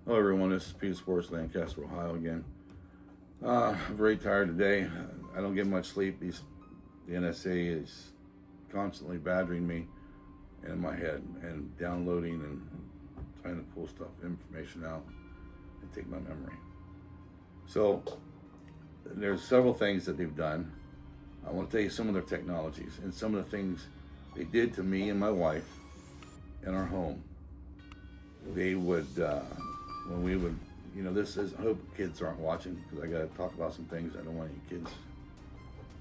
Hello everyone, this is Pete Sports, Lancaster, Ohio again. I'm very tired today. I don't get much sleep. The NSA is constantly badgering me in my head and downloading and trying to pull information out and take my memory. So there's several things that they've done. I want to tell you some of their technologies and some of the things they did to me and my wife in our home. They would, when we would, this is, I hope kids aren't watching because I got to talk about some things. I don't want any kids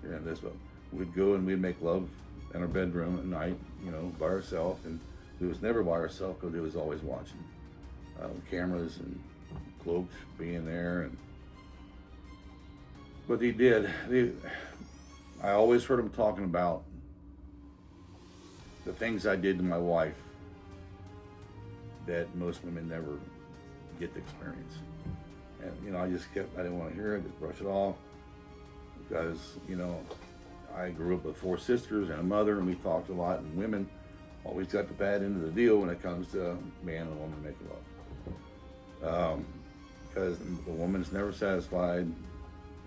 hearing this, but we'd go and we'd make love in our bedroom at night, by ourselves. And we was never by ourselves because they was always watching. Cameras and cloaks being there. But they did. I always heard them talking about the things I did to my wife that most women never get to experience. And I didn't want to hear it, just brush it off. Because, I grew up with 4 sisters and a mother, and we talked a lot, and women always got the bad end of the deal when it comes to man and woman making love. Because the woman's never satisfied,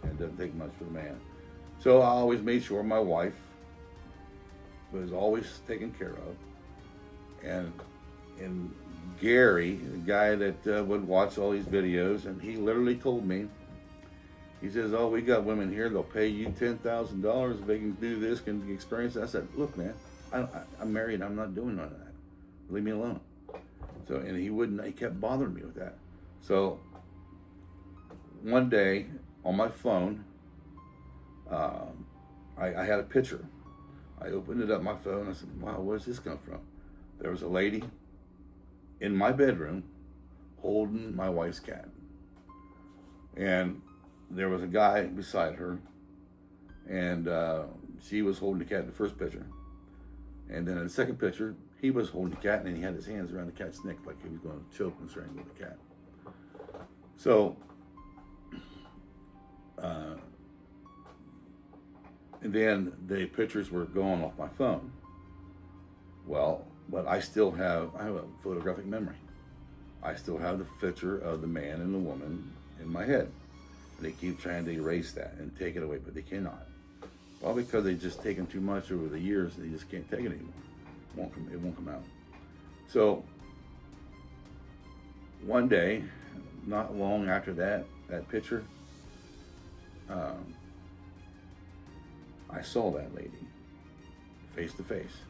and it doesn't take much for the man. So I always made sure my wife was always taken care of. And Gary, the guy that would watch all these videos, and he literally told me, he says, "Oh, we got women here, they'll pay you $10,000 if they can do this, can experience that." I said, "Look, man, I'm married, I'm not doing none of that. Leave me alone." So, and he kept bothering me with that. So, one day, on my phone, I had a picture. I opened it up, my phone, I said, "Wow, where's this come from?" There was a lady in my bedroom holding my wife's cat. And there was a guy beside her, and she was holding the cat in the first picture. And then in the second picture, he was holding the cat, and he had his hands around the cat's neck like he was going to choke and strangle the cat. So, and then the pictures were going off my phone. Well, but I have a photographic memory. I still have the picture of the man and the woman in my head. They keep trying to erase that and take it away, but they cannot. Probably because they've just taken too much over the years, they just can't take it anymore. It won't come out. So, one day, not long after that picture, I saw that lady face to face.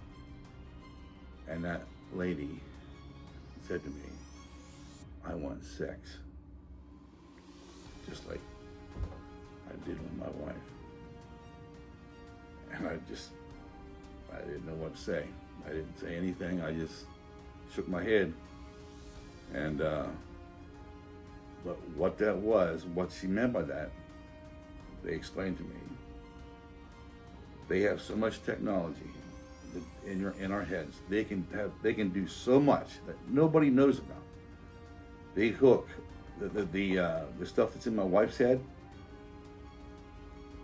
And that lady said to me, "I want sex, just like I did with my wife." And I didn't know what to say. I didn't say anything. I just shook my head. And, but what that was, what she meant by that, they explained to me. They have so much technology in our heads. They can do so much that nobody knows about. They hook the stuff that's in my wife's head.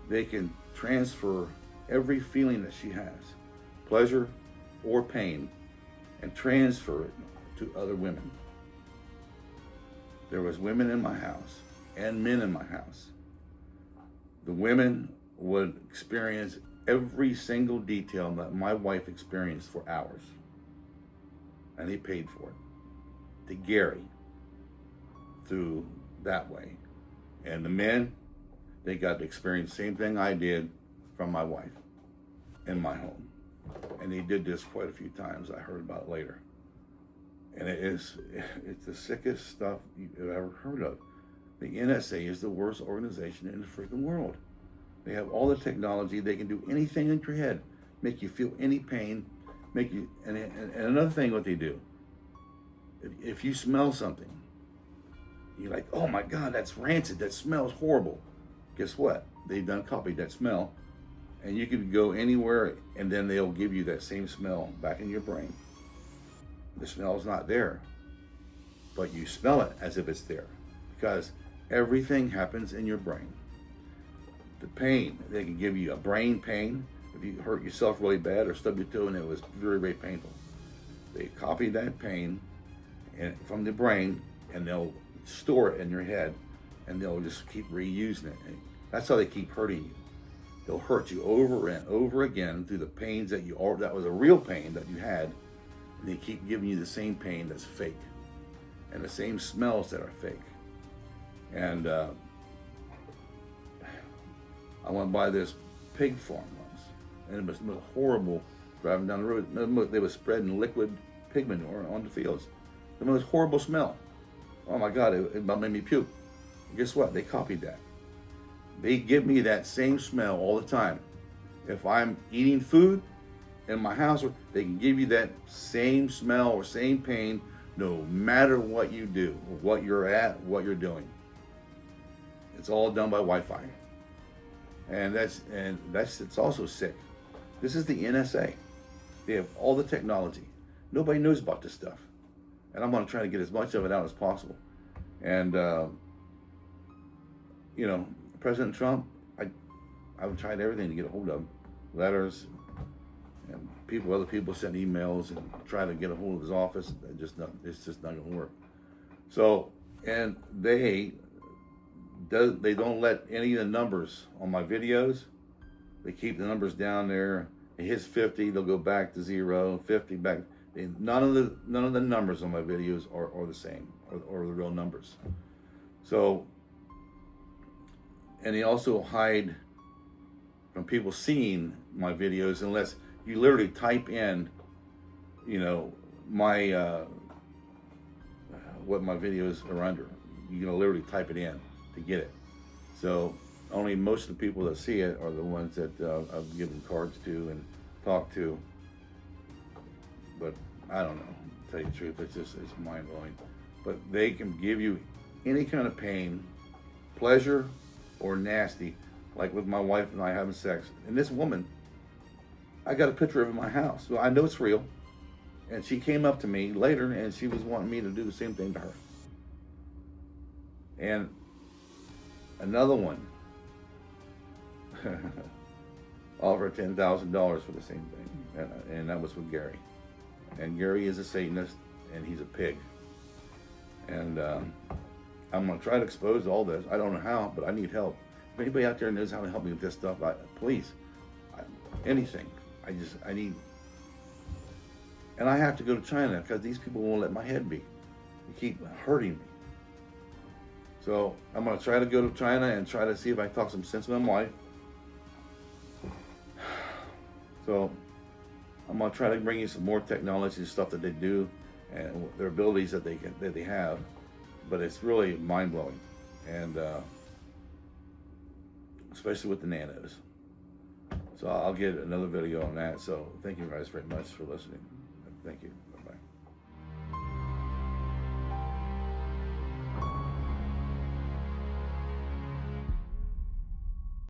They can transfer every feeling that she has, pleasure or pain, and transfer it to other women. There was women in my house and men in my house. The women would experience every single detail that my wife experienced for hours. And he paid for it. To Gary. Through that way. And the men, they got to experience the same thing I did from my wife in my home. And he did this quite a few times. I heard about it later. And it's the sickest stuff you've ever heard of. The NSA is the worst organization in the freaking world. They have all the technology. They can do anything in your head, make you feel any pain, and another thing what they do, if you smell something, you're like, "Oh my God, that's rancid, that smells horrible." Guess what? They've copied that smell, and you can go anywhere, and then they'll give you that same smell back in your brain. The smell's not there, but you smell it as if it's there, because everything happens in your brain. The pain, they can give you a brain pain if you hurt yourself really bad or stub your toe and it was very, very painful. They copy that pain from the brain, and they'll store it in your head, and they'll just keep reusing it. And that's how they keep hurting you. They'll hurt you over and over again through the pains that that was a real pain that you had, and they keep giving you the same pain that's fake, and the same smells that are fake. And I went by this pig farm once, and it was horrible. Driving down the road, they were spreading liquid pig manure on the fields. The most horrible smell. Oh my God, it about made me puke. Guess what? They copied that. They give me that same smell all the time. If I'm eating food in my house, they can give you that same smell or same pain no matter what you do, or what you're at, what you're doing. It's all done by Wi-Fi. And it's also sick. This is the NSA. They have all the technology. Nobody knows about this stuff. And I'm going to try to get as much of it out as possible. And, you know, President Trump, I've tried everything to get a hold of him. Letters, and other people send emails and try to get a hold of his office. It's just not going to work. So, and they don't let any of the numbers on my videos. They keep the numbers down there. It hits 50, they'll go back to 0, 50 back. None of the numbers on my videos are the same, or the real numbers. So, and they also hide from people seeing my videos unless you literally type in, you know, my what my videos are under. You know, literally type it in to get it. So only most of the people that see it are the ones that I've given cards to and talked to. But I don't know, to tell you the truth, it's mind-blowing. But they can give you any kind of pain, pleasure, or nasty, like with my wife and I having sex. And this woman, I got a picture of it in my house, so I know it's real. And she came up to me later and she was wanting me to do the same thing to her. And another one offered $10,000 for the same thing, and that was with Gary. And Gary is a Satanist, and he's a pig. And I'm going to try to expose all this. I don't know how, but I need help. If anybody out there knows how to help me with this stuff, please, anything. I need, and I have to go to China because these people won't let my head be. They keep hurting me. So I'm going to try to go to China and try to see if I can talk some sense into my wife. So I'm going to try to bring you some more technology and stuff that they do and their abilities that they have. But it's really mind-blowing, and especially with the nanos. So I'll get another video on that. So thank you guys very much for listening. Thank you.